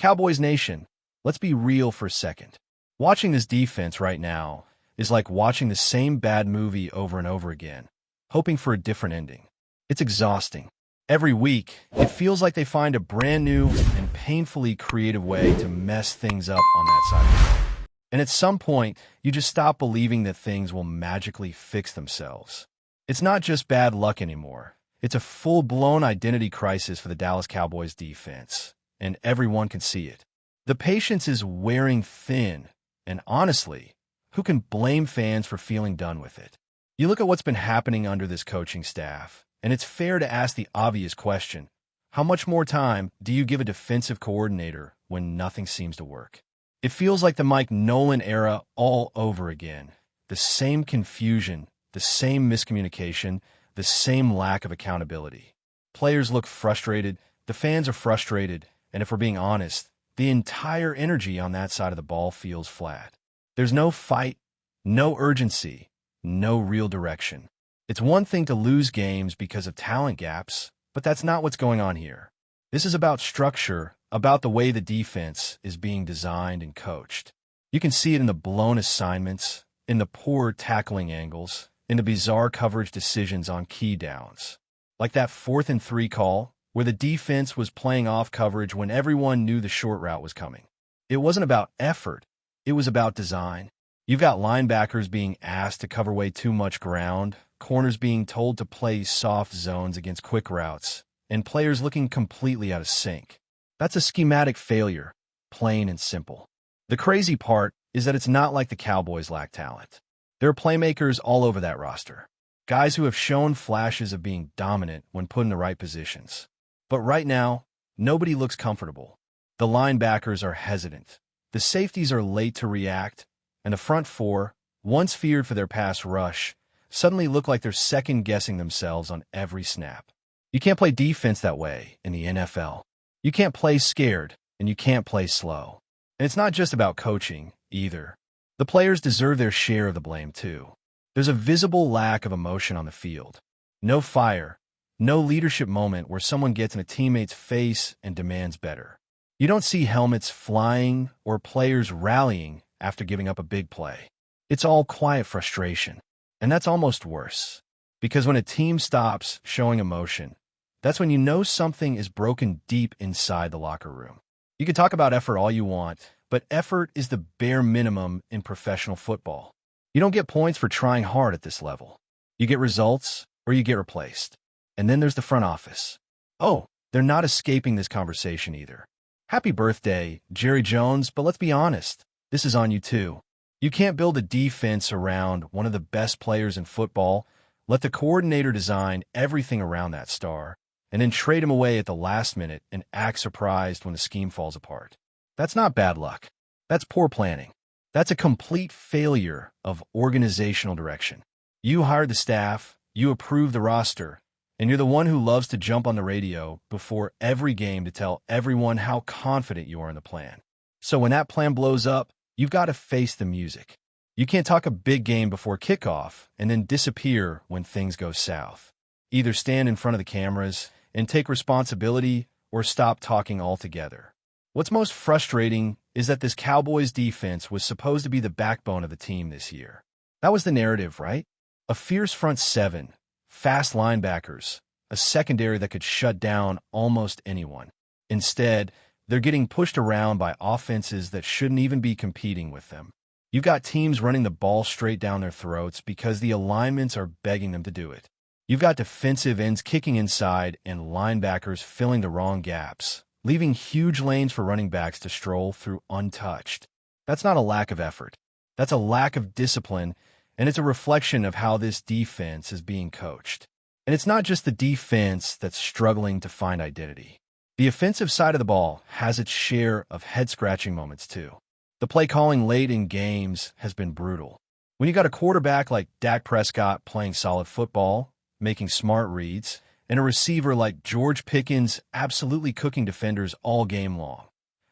Cowboys Nation, let's be real for a second. Watching this defense right now is like watching the same bad movie over and over again, hoping for a different ending. It's exhausting. Every week, it feels like they find a brand new and painfully creative way to mess things up on that side of the ball. And at some point, you just stop believing that things will magically fix themselves. It's not just bad luck anymore. It's a full-blown identity crisis for the Dallas Cowboys defense, and everyone can see it. The patience is wearing thin, and honestly, who can blame fans for feeling done with it? You look at what's been happening under this coaching staff, and it's fair to ask the obvious question: how much more time do you give a defensive coordinator when nothing seems to work? It feels like the Mike Nolan era all over again. The same confusion, the same miscommunication, the same lack of accountability. Players look frustrated, the fans are frustrated, and if we're being honest, the entire energy on that side of the ball feels flat. There's no fight, no urgency, no real direction. It's one thing to lose games because of talent gaps, but that's not what's going on here. This is about structure, about the way the defense is being designed and coached. You can see it in the blown assignments, in the poor tackling angles, in the bizarre coverage decisions on key downs. Like that 4th and 3 call, where the defense was playing off coverage when everyone knew the short route was coming. It wasn't about effort, it was about design. You've got linebackers being asked to cover way too much ground, corners being told to play soft zones against quick routes, and players looking completely out of sync. That's a schematic failure, plain and simple. The crazy part is that it's not like the Cowboys lack talent. There are playmakers all over that roster, guys who have shown flashes of being dominant when put in the right positions. But right now, nobody looks comfortable. The linebackers are hesitant. The safeties are late to react, and the front four, once feared for their pass rush, suddenly look like they're second-guessing themselves on every snap. You can't play defense that way in the NFL. You can't play scared, and you can't play slow. And it's not just about coaching, either. The players deserve their share of the blame, too. There's a visible lack of emotion on the field. No fire, no leadership moment where someone gets in a teammate's face and demands better. You don't see helmets flying or players rallying after giving up a big play. It's all quiet frustration. And that's almost worse. Because when a team stops showing emotion, that's when you know something is broken deep inside the locker room. You can talk about effort all you want, but effort is the bare minimum in professional football. You don't get points for trying hard at this level. You get results or you get replaced. And then there's the front office. Oh, they're not escaping this conversation either. Happy birthday, Jerry Jones, but let's be honest, this is on you too. You can't build a defense around one of the best players in football, let the coordinator design everything around that star, and then trade him away at the last minute and act surprised when the scheme falls apart. That's not bad luck. That's poor planning. That's a complete failure of organizational direction. You hired the staff, you approved the roster, and you're the one who loves to jump on the radio before every game to tell everyone how confident you are in the plan. So when that plan blows up, you've got to face the music. You can't talk a big game before kickoff and then disappear when things go south. Either stand in front of the cameras and take responsibility or stop talking altogether. What's most frustrating is that this Cowboys defense was supposed to be the backbone of the team this year. That was the narrative, right? A fierce front seven, fast linebackers, a secondary that could shut down almost anyone. Instead, they're getting pushed around by offenses that shouldn't even be competing with them. You've got teams running the ball straight down their throats because the alignments are begging them to do it. You've got defensive ends kicking inside and linebackers filling the wrong gaps, leaving huge lanes for running backs to stroll through untouched. That's not a lack of effort. That's a lack of discipline, and it's a reflection of how this defense is being coached. And it's not just the defense that's struggling to find identity. The offensive side of the ball has its share of head-scratching moments, too. The play calling late in games has been brutal. When you got a quarterback like Dak Prescott playing solid football, making smart reads, and a receiver like George Pickens absolutely cooking defenders all game long,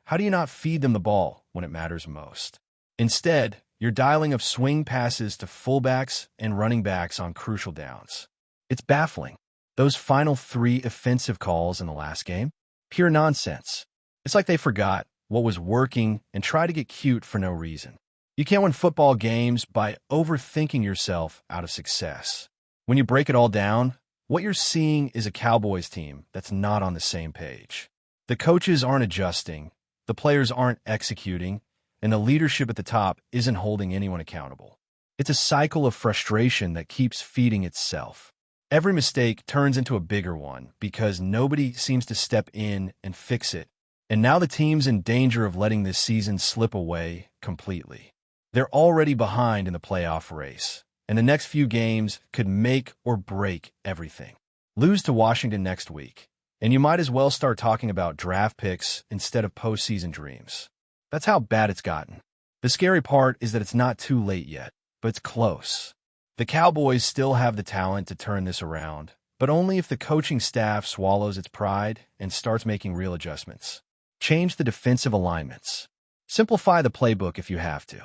how do you not feed them the ball when it matters most? Instead, you're dialing up swing passes to fullbacks and running backs on crucial downs. It's baffling. Those final 3 offensive calls in the last game? Pure nonsense. It's like they forgot what was working, and try to get cute for no reason. You can't win football games by overthinking yourself out of success. When you break it all down, what you're seeing is a Cowboys team that's not on the same page. The coaches aren't adjusting, the players aren't executing, and the leadership at the top isn't holding anyone accountable. It's a cycle of frustration that keeps feeding itself. Every mistake turns into a bigger one because nobody seems to step in and fix it. And now the team's in danger of letting this season slip away completely. They're already behind in the playoff race, and the next few games could make or break everything. Lose to Washington next week, and you might as well start talking about draft picks instead of postseason dreams. That's how bad it's gotten. The scary part is that it's not too late yet, but it's close. The Cowboys still have the talent to turn this around, but only if the coaching staff swallows its pride and starts making real adjustments. Change the defensive alignments. Simplify the playbook if you have to.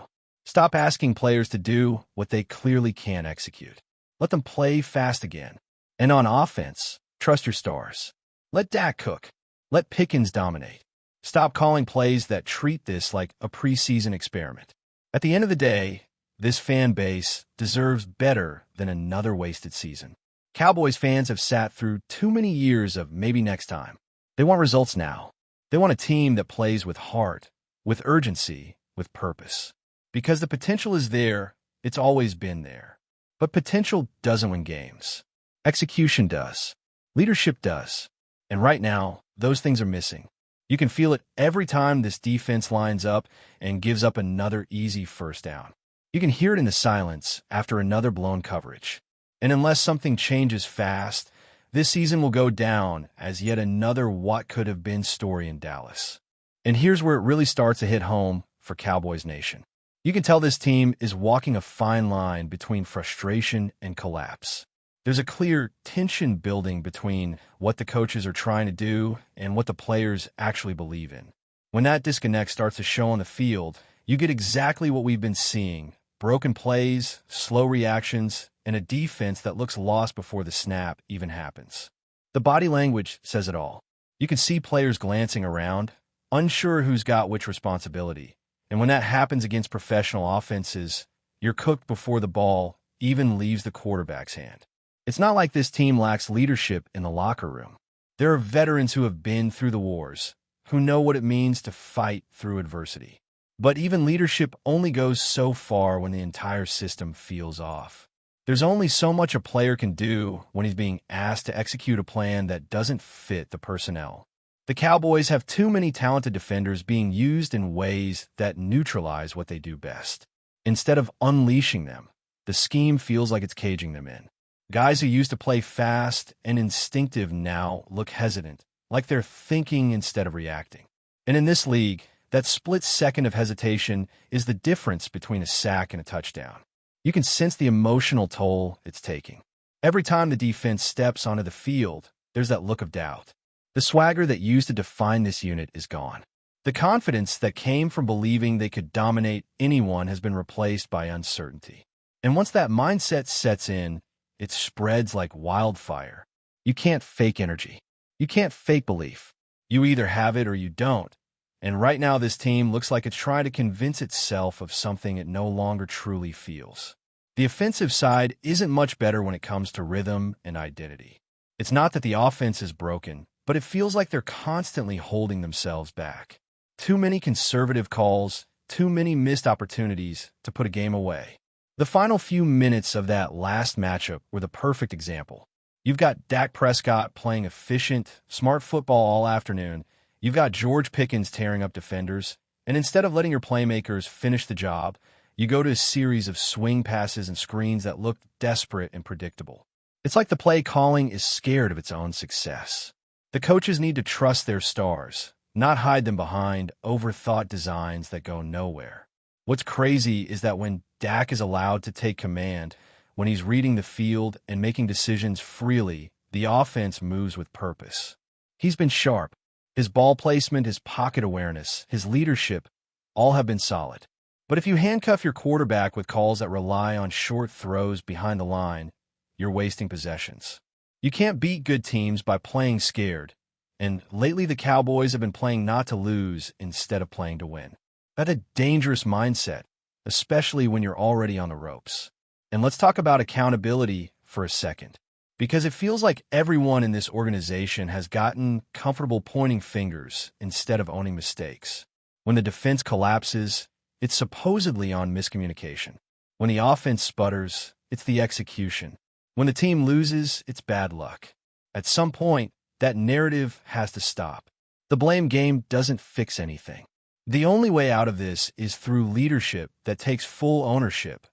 Stop asking players to do what they clearly can't execute. Let them play fast again. And on offense, trust your stars. Let Dak cook. Let Pickens dominate. Stop calling plays that treat this like a preseason experiment. At the end of the day, this fan base deserves better than another wasted season. Cowboys fans have sat through too many years of maybe next time. They want results now. They want a team that plays with heart, with urgency, with purpose. Because the potential is there, it's always been there. But potential doesn't win games. Execution does. Leadership does. And right now, those things are missing. You can feel it every time this defense lines up and gives up another easy first down. You can hear it in the silence after another blown coverage. And unless something changes fast, this season will go down as yet another what could have been story in Dallas. And here's where it really starts to hit home for Cowboys Nation. You can tell this team is walking a fine line between frustration and collapse. There's a clear tension building between what the coaches are trying to do and what the players actually believe in. When that disconnect starts to show on the field, you get exactly what we've been seeing: broken plays, slow reactions, and a defense that looks lost before the snap even happens. The body language says it all. You can see players glancing around, unsure who's got which responsibility. And when that happens against professional offenses, you're cooked before the ball even leaves the quarterback's hand. It's not like this team lacks leadership in the locker room. There are veterans who have been through the wars, who know what it means to fight through adversity. But even leadership only goes so far when the entire system feels off. There's only so much a player can do when he's being asked to execute a plan that doesn't fit the personnel. The Cowboys have too many talented defenders being used in ways that neutralize what they do best. Instead of unleashing them, the scheme feels like it's caging them in. Guys who used to play fast and instinctive now look hesitant, like they're thinking instead of reacting. And in this league, that split second of hesitation is the difference between a sack and a touchdown. You can sense the emotional toll it's taking. Every time the defense steps onto the field, there's that look of doubt. The swagger that used to define this unit is gone. The confidence that came from believing they could dominate anyone has been replaced by uncertainty. And once that mindset sets in, it spreads like wildfire. You can't fake energy. You can't fake belief. You either have it or you don't. And right now this team looks like it's trying to convince itself of something it no longer truly feels. The offensive side isn't much better when it comes to rhythm and identity. It's not that the offense is broken, but it feels like they're constantly holding themselves back. Too many conservative calls, too many missed opportunities to put a game away. The final few minutes of that last matchup were the perfect example. You've got Dak Prescott playing efficient, smart football all afternoon. You've got George Pickens tearing up defenders. And instead of letting your playmakers finish the job, you go to a series of swing passes and screens that look desperate and predictable. It's like the play calling is scared of its own success. The coaches need to trust their stars, not hide them behind overthought designs that go nowhere. What's crazy is that when Dak is allowed to take command, when he's reading the field and making decisions freely, the offense moves with purpose. He's been sharp. His ball placement, his pocket awareness, his leadership, all have been solid. But if you handcuff your quarterback with calls that rely on short throws behind the line, you're wasting possessions. You can't beat good teams by playing scared. And lately, the Cowboys have been playing not to lose instead of playing to win. That's a dangerous mindset, especially when you're already on the ropes. And let's talk about accountability for a second, because it feels like everyone in this organization has gotten comfortable pointing fingers instead of owning mistakes. When the defense collapses, it's supposedly on miscommunication. When the offense sputters, it's the execution. When the team loses, it's bad luck. At some point, that narrative has to stop. The blame game doesn't fix anything. The only way out of this is through leadership that takes full ownership.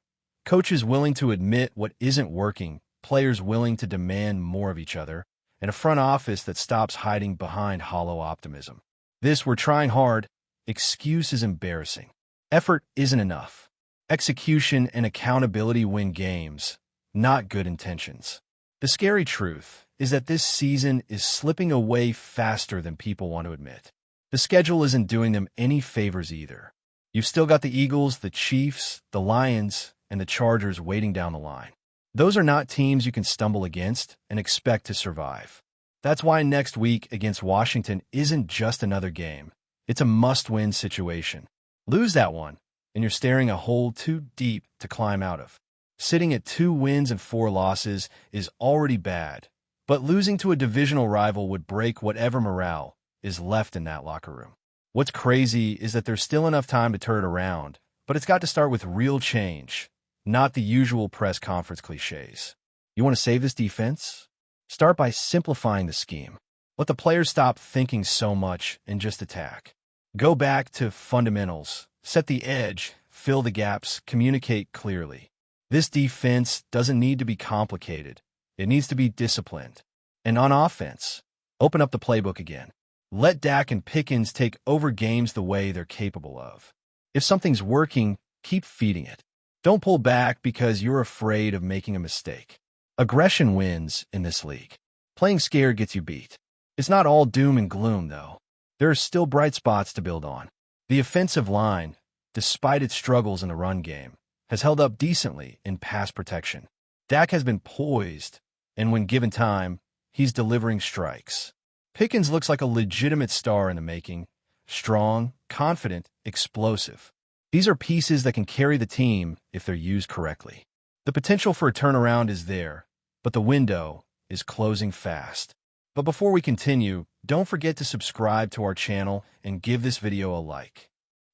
Coaches willing to admit what isn't working, players willing to demand more of each other, and a front office that stops hiding behind hollow optimism. This "we're trying hard" excuse is embarrassing. Effort isn't enough. Execution and accountability win games, not good intentions. The scary truth is that this season is slipping away faster than people want to admit. The schedule isn't doing them any favors either. You've still got the Eagles, the Chiefs, the Lions, and the Chargers waiting down the line. Those are not teams you can stumble against and expect to survive. That's why next week against Washington isn't just another game. It's a must-win situation. Lose that one, and you're staring a hole too deep to climb out of. Sitting at 2 wins and 4 losses is already bad, but losing to a divisional rival would break whatever morale is left in that locker room. What's crazy is that there's still enough time to turn it around, but it's got to start with real change, not the usual press conference cliches. You want to save this defense? Start by simplifying the scheme. Let the players stop thinking so much and just attack. Go back to fundamentals. Set the edge, fill the gaps, communicate clearly. This defense doesn't need to be complicated. It needs to be disciplined. And on offense, open up the playbook again. Let Dak and Pickens take over games the way they're capable of. If something's working, keep feeding it. Don't pull back because you're afraid of making a mistake. Aggression wins in this league. Playing scared gets you beat. It's not all doom and gloom, though. There are still bright spots to build on. The offensive line, despite its struggles in the run game, has held up decently in pass protection. Dak has been poised, and when given time, he's delivering strikes. Pickens looks like a legitimate star in the making, strong, confident, explosive. These are pieces that can carry the team if they're used correctly. The potential for a turnaround is there, but the window is closing fast. But before we continue, don't forget to subscribe to our channel and give this video a like.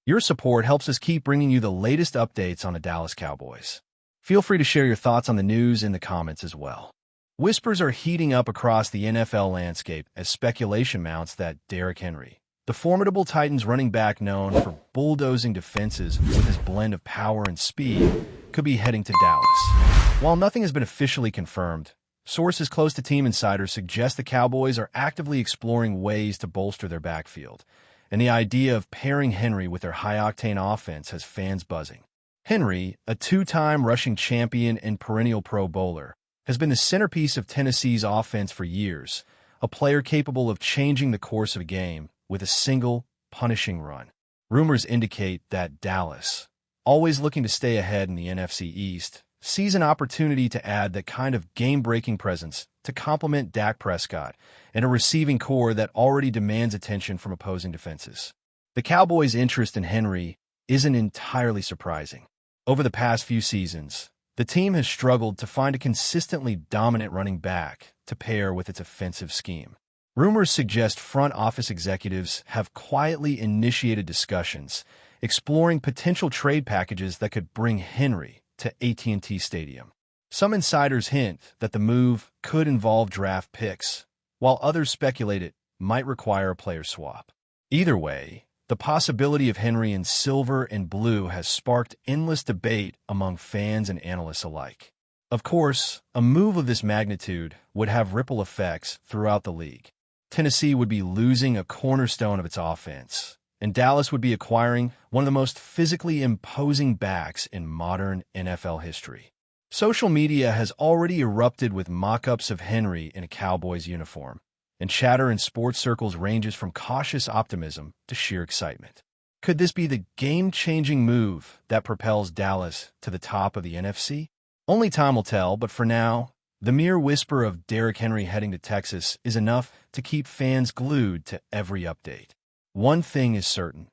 Your support helps us keep bringing you the latest updates on the Dallas Cowboys. Feel free to share your thoughts on the news in the comments as well. Whispers are heating up across the NFL landscape as speculation mounts that Derrick Henry, the formidable Titans running back known for bulldozing defenses with his blend of power and speed, could be heading to Dallas. While nothing has been officially confirmed, sources close to team insiders suggest the Cowboys are actively exploring ways to bolster their backfield, and the idea of pairing Henry with their high-octane offense has fans buzzing. Henry, a 2-time rushing champion and perennial Pro Bowler, has been the centerpiece of Tennessee's offense for years, a player capable of changing the course of a game with a single, punishing run. Rumors indicate that Dallas, always looking to stay ahead in the NFC East, sees an opportunity to add that kind of game-breaking presence to complement Dak Prescott and a receiving core that already demands attention from opposing defenses. The Cowboys' interest in Henry isn't entirely surprising. Over the past few seasons, the team has struggled to find a consistently dominant running back to pair with its offensive scheme. Rumors suggest front office executives have quietly initiated discussions, exploring potential trade packages that could bring Henry to AT&T Stadium. Some insiders hint that the move could involve draft picks, while others speculate it might require a player swap. Either way, the possibility of Henry in silver and blue has sparked endless debate among fans and analysts alike. Of course, a move of this magnitude would have ripple effects throughout the league. Tennessee would be losing a cornerstone of its offense, and Dallas would be acquiring one of the most physically imposing backs in modern NFL history. Social media has already erupted with mock-ups of Henry in a Cowboys uniform, and chatter in sports circles ranges from cautious optimism to sheer excitement. Could this be the game-changing move that propels Dallas to the top of the NFC? Only time will tell, but for now, The mere whisper of Derrick Henry heading to Texas is enough to keep fans glued to every update. One thing is certain.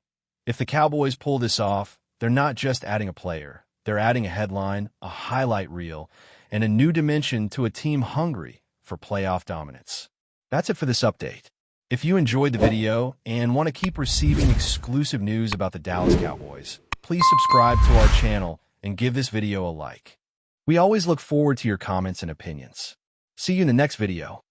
If the Cowboys pull this off, they're not just adding a player. They're adding a headline, a highlight reel, and a new dimension to a team hungry for playoff dominance. That's it for this update. If you enjoyed the video and want to keep receiving exclusive news about the Dallas Cowboys, please subscribe to our channel and give this video a like. We always look forward to your comments and opinions. See you in the next video.